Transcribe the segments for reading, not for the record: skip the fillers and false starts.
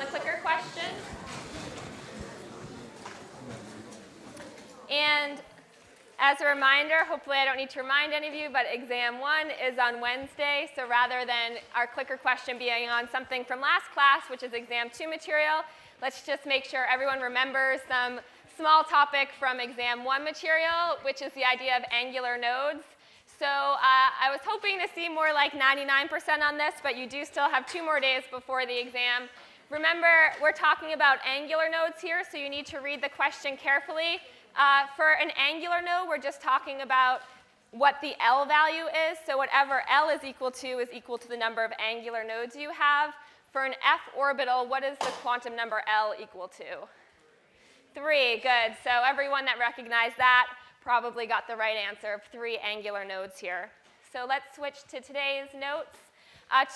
the clicker question. And as a reminder, hopefully I don't need to remind any of you, but exam 1 is on Wednesday. So rather than our clicker question being on something from last class, which is exam 2 material, let's just make sure everyone remembers some small topic from exam 1 material, which is the idea of angular nodes. So I was hoping to see more like 99% on this, but you do still have 2 more days before the exam. Remember, we're talking about angular nodes here, so you need to read the question carefully. For an angular node, we're just talking about what the L value is. So whatever L is equal to the number of angular nodes you have. For an F orbital, what is the quantum number L equal to? 3, good. So everyone that recognized that probably got the right answer of 3 angular nodes here. So let's switch to today's notes.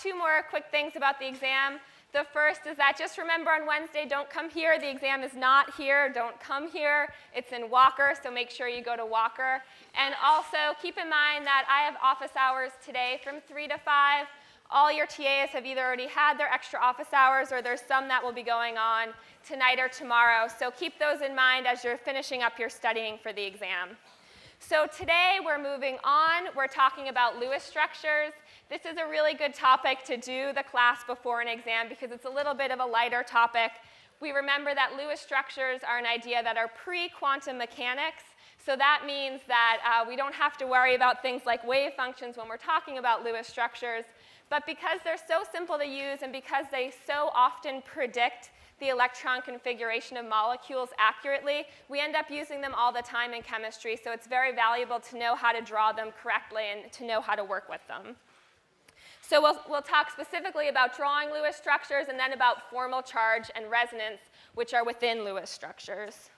2 more quick things about the exam. The first is that just remember on Wednesday, don't come here. The exam is not here. Don't come here. It's in Walker, so make sure you go to Walker. And also keep in mind that I have office hours today from 3 to 5. All your TAs have either already had their extra office hours or there's some that will be going on tonight or tomorrow. So keep those in mind as you're finishing up your studying for the exam. So today we're moving on. We're talking about Lewis structures. This is a really good topic to do the class before an exam because it's a little bit of a lighter topic. We remember that Lewis structures are an idea that are pre-quantum mechanics. So that means that we don't have to worry about things like wave functions when we're talking about Lewis structures. But because they're so simple to use and because they so often predict the electron configuration of molecules accurately, we end up using them all the time in chemistry. So it's very valuable to know how to draw them correctly and to know how to work with them. So we'll talk specifically about drawing Lewis structures and then about formal charge and resonance, which are within Lewis structures.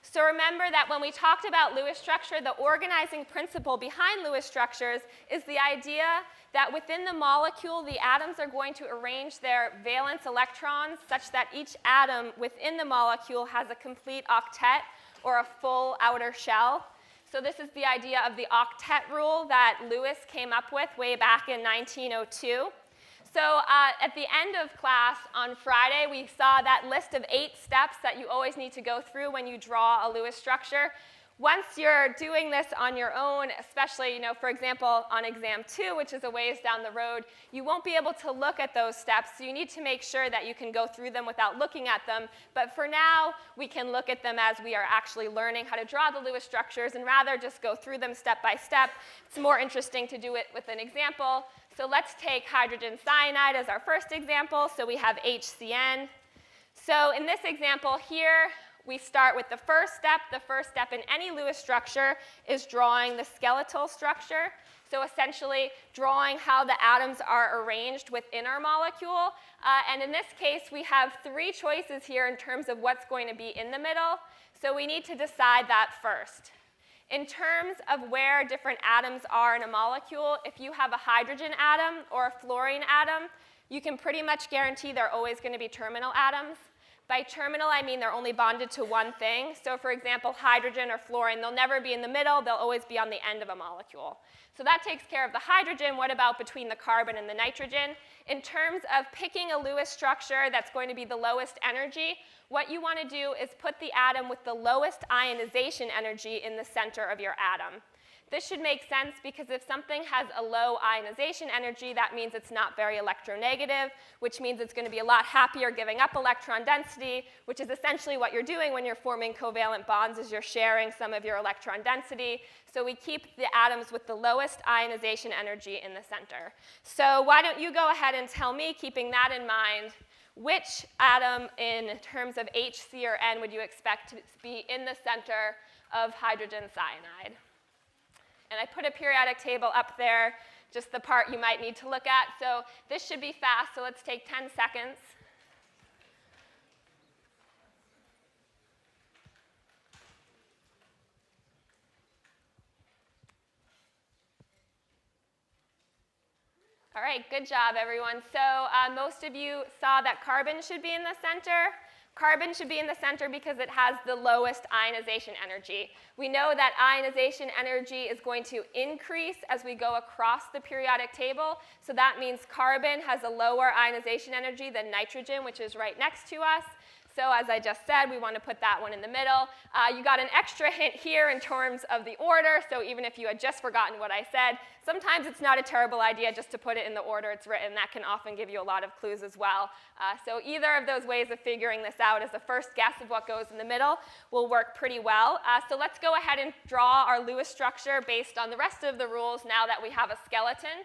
So remember that when we talked about Lewis structure, the organizing principle behind Lewis structures is the idea that within the molecule, the atoms are going to arrange their valence electrons such that each atom within the molecule has a complete octet or a full outer shell. So this is the idea of the octet rule that Lewis came up with way back in 1902. So at the end of class on Friday, we saw that list of 8 steps that you always need to go through when you draw a Lewis structure. Once you're doing this on your own, especially, for example, on exam 2, which is a ways down the road, you won't be able to look at those steps. So you need to make sure that you can go through them without looking at them. But for now, we can look at them as we are actually learning how to draw the Lewis structures and rather just go through them step by step. It's more interesting to do it with an example. So let's take hydrogen cyanide as our first example. So we have HCN. So in this example here, we start with the first step. The first step in any Lewis structure is drawing the skeletal structure. So essentially drawing how the atoms are arranged within our molecule. And in this case, we have 3 choices here in terms of what's going to be in the middle. So we need to decide that first. In terms of where different atoms are in a molecule, if you have a hydrogen atom or a fluorine atom, you can pretty much guarantee they're always going to be terminal atoms. By terminal, I mean they're only bonded to one thing. So for example, hydrogen or fluorine, they'll never be in the middle. They'll always be on the end of a molecule. So that takes care of the hydrogen. What about between the carbon and the nitrogen? In terms of picking a Lewis structure that's going to be the lowest energy, what you want to do is put the atom with the lowest ionization energy in the center of your atom. This should make sense because if something has a low ionization energy, that means it's not very electronegative, which means it's going to be a lot happier giving up electron density, which is essentially what you're doing when you're forming covalent bonds is you're sharing some of your electron density. So we keep the atoms with the lowest ionization energy in the center. So why don't you go ahead and tell me, keeping that in mind, which atom in terms of H, C, or N would you expect to be in the center of hydrogen cyanide? And I put a periodic table up there, just the part you might need to look at. So this should be fast, so let's take 10 seconds. All right, good job, everyone. So most of you saw that carbon should be in the center. Carbon should be in the center because it has the lowest ionization energy. We know that ionization energy is going to increase as we go across the periodic table. So that means carbon has a lower ionization energy than nitrogen, which is right next to us. So as I just said, we want to put that one in the middle. You got an extra hint here in terms of the order. So even if you had just forgotten what I said, sometimes it's not a terrible idea just to put it in the order it's written. That can often give you a lot of clues as well. So either of those ways of figuring this out as a first guess of what goes in the middle will work pretty well. So let's go ahead and draw our Lewis structure based on the rest of the rules now that we have a skeleton.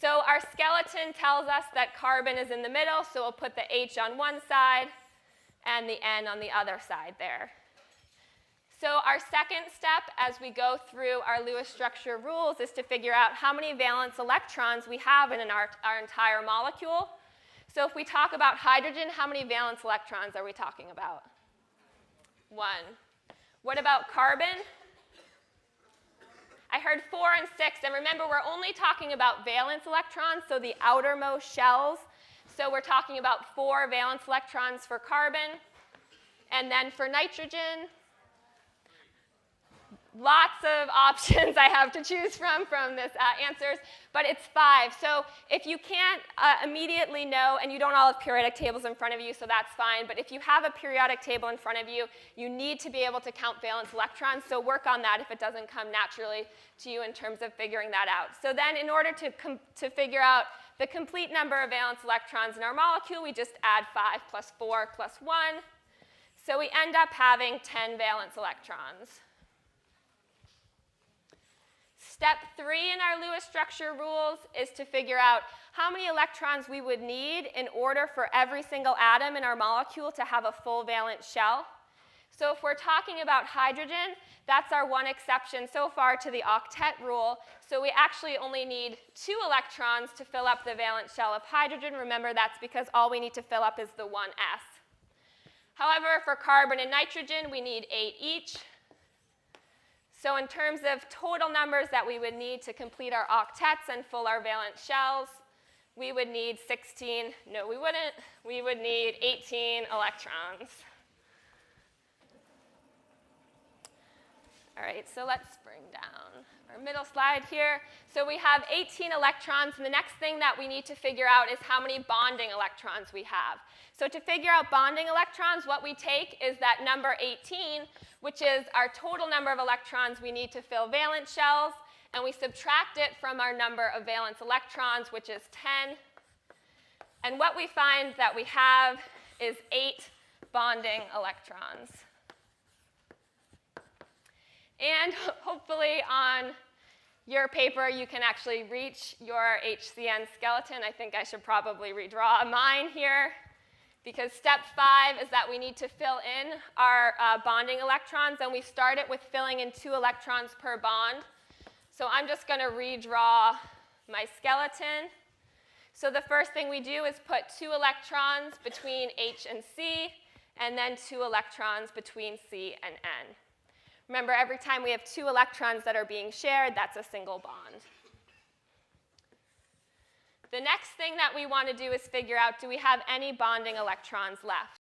So our skeleton tells us that carbon is in the middle, so we'll put the H on one side and the N on the other side there. So our second step as we go through our Lewis structure rules is to figure out how many valence electrons we have in our entire molecule. So if we talk about hydrogen, how many valence electrons are we talking about? 1. What about carbon? I heard 4 and 6, and remember, we're only talking about valence electrons, so the outermost shells. So we're talking about 4 valence electrons for carbon. And then for nitrogen, lots of options I have to choose from this answers, but it's 5. So if you can't immediately know, and you don't all have periodic tables in front of you, so that's fine, but if you have a periodic table in front of you, you need to be able to count valence electrons, so work on that if it doesn't come naturally to you in terms of figuring that out. So then in order to figure out the complete number of valence electrons in our molecule, we just add 5 plus 4 plus 1. So we end up having 10 valence electrons. Step 3 in our Lewis structure rules is to figure out how many electrons we would need in order for every single atom in our molecule to have a full valence shell. So if we're talking about hydrogen, that's our one exception so far to the octet rule. So we actually only need 2 electrons to fill up the valence shell of hydrogen. Remember, that's because all we need to fill up is the 1s. However, for carbon and nitrogen, we need 8 each. So in terms of total numbers that we would need to complete our octets and fill our valence shells, we would need 16. No, we wouldn't. We would need 18 electrons. All right, so let's bring down our middle slide here. So we have 18 electrons, and the next thing that we need to figure out is how many bonding electrons we have. So to figure out bonding electrons, what we take is that number 18, which is our total number of electrons we need to fill valence shells, and we subtract it from our number of valence electrons, which is 10. And what we find that we have is 8 bonding electrons. And hopefully on your paper, you can actually reach your HCN skeleton. I think I should probably redraw mine here, because step 5 is that we need to fill in our bonding electrons, and we start it with filling in 2 electrons per bond. So I'm just going to redraw my skeleton. So the first thing we do is put 2 electrons between H and C, and then 2 electrons between C and N. Remember, every time we have 2 electrons that are being shared, that's a single bond. The next thing that we want to do is figure out, do we have any bonding electrons left?